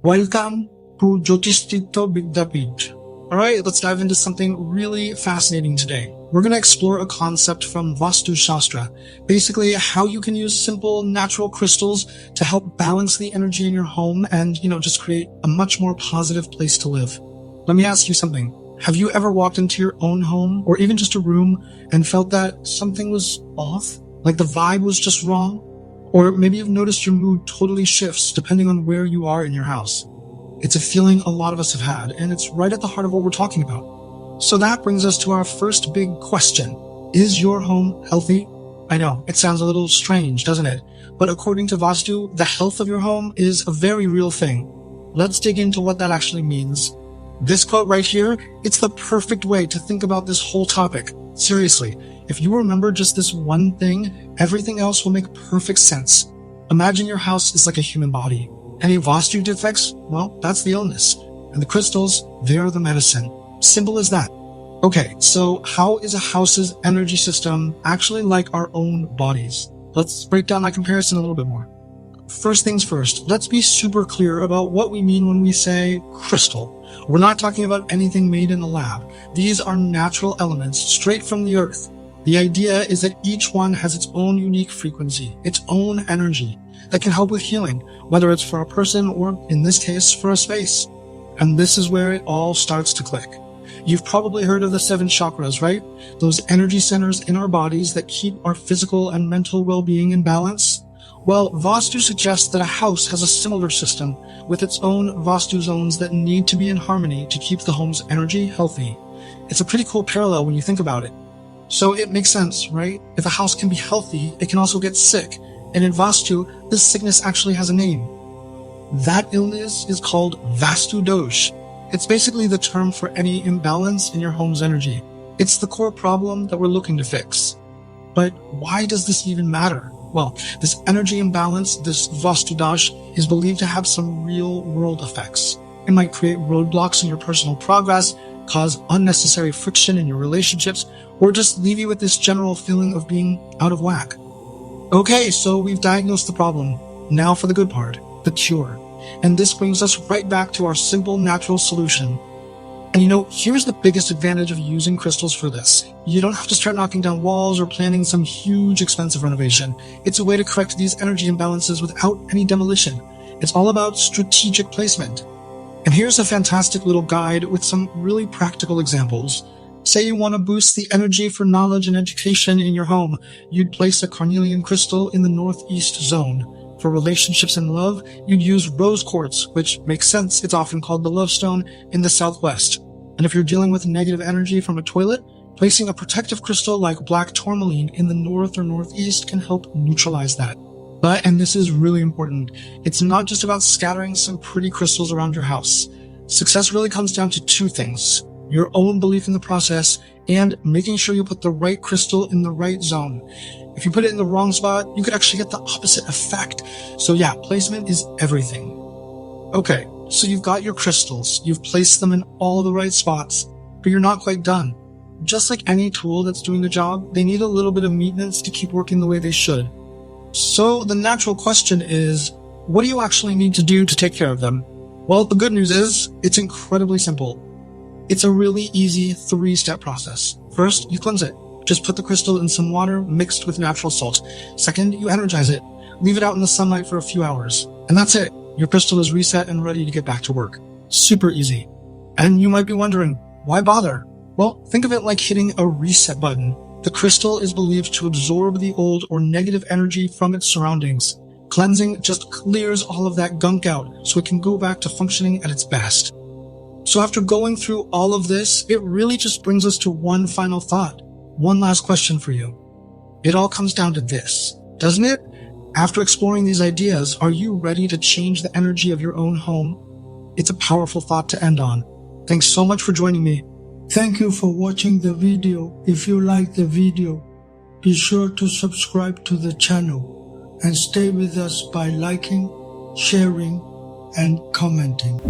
Welcome to Jyotish Tirtha Vidyapeeth. Alright, let's dive into something really fascinating today. We're going to explore a concept from Vastu Shastra. Basically, how you can use simple, natural crystals to help balance the energy in your home and, just create a much more positive place to live. Let me ask you something. Have you ever walked into your own home, or even just a room, and felt that something was off? Like the vibe was just wrong? Or maybe you've noticed your mood totally shifts depending on where you are in your house. It's a feeling a lot of us have had, and it's right at the heart of what we're talking about. So that brings us to our first big question. Is your home healthy? I know, it sounds a little strange, doesn't it? But according to Vastu, the health of your home is a very real thing. Let's dig into what that actually means. This quote right here, it's the perfect way to think about this whole topic. Seriously, if you remember just this one thing, everything else will make perfect sense. Imagine your house is like a human body. Any Vastu defects? Well, that's the illness. And the crystals, they're the medicine. Simple as that. Okay, so how is a house's energy system actually like our own bodies? Let's break down that comparison a little bit more. First things first, let's be super clear about what we mean when we say crystal. We're not talking about anything made in the lab. These are natural elements straight from the earth. The idea is that each one has its own unique frequency, its own energy that can help with healing, whether it's for a person or, in this case, for a space. And this is where it all starts to click. You've probably heard of the 7 chakras, right? Those energy centers in our bodies that keep our physical and mental well-being in balance. Well, Vastu suggests that a house has a similar system with its own Vastu zones that need to be in harmony to keep the home's energy healthy. It's a pretty cool parallel when you think about it. So it makes sense, right? If a house can be healthy, it can also get sick. And in Vastu, this sickness actually has a name. That illness is called Vastu dosh. It's basically the term for any imbalance in your home's energy. It's the core problem that we're looking to fix. But why does this even matter? Well, this energy imbalance, this Vastu dosh, is believed to have some real-world effects. It might create roadblocks in your personal progress, cause unnecessary friction in your relationships, or just leave you with this general feeling of being out of whack. Okay, so we've diagnosed the problem. Now for the good part, the cure. And this brings us right back to our simple natural solution. And here's the biggest advantage of using crystals for this. You don't have to start knocking down walls or planning some huge expensive renovation. It's a way to correct these energy imbalances without any demolition. It's all about strategic placement. And here's a fantastic little guide with some really practical examples. Say you want to boost the energy for knowledge and education in your home. You'd place a carnelian crystal in the northeast zone. For relationships and love, you'd use rose quartz, which makes sense. It's often called the love stone, in the southwest. And if you're dealing with negative energy from a toilet, placing a protective crystal like black tourmaline in the north or northeast can help neutralize that. But, and this is really important, it's not just about scattering some pretty crystals around your house. Success really comes down to 2 things. Your own belief in the process and making sure you put the right crystal in the right zone. If you put it in the wrong spot, you could actually get the opposite effect. So yeah, placement is everything. Okay, so you've got your crystals, you've placed them in all the right spots, but you're not quite done. Just like any tool that's doing the job, they need a little bit of maintenance to keep working the way they should. So the natural question is, what do you actually need to do to take care of them? Well, the good news is, it's incredibly simple. It's a really easy 3-step process. First, you cleanse it. Just put the crystal in some water mixed with natural salt. Second, you energize it. Leave it out in the sunlight for a few hours. And that's it. Your crystal is reset and ready to get back to work. Super easy. And you might be wondering, why bother? Well, think of it like hitting a reset button. The crystal is believed to absorb the old or negative energy from its surroundings. Cleansing just clears all of that gunk out so it can go back to functioning at its best. So after going through all of this, it really just brings us to one final thought. One last question for you. It all comes down to this, doesn't it? After exploring these ideas, are you ready to change the energy of your own home? It's a powerful thought to end on. Thanks so much for joining me. Thank you for watching the video. If you like the video, be sure to subscribe to the channel and stay with us by liking, sharing, and commenting.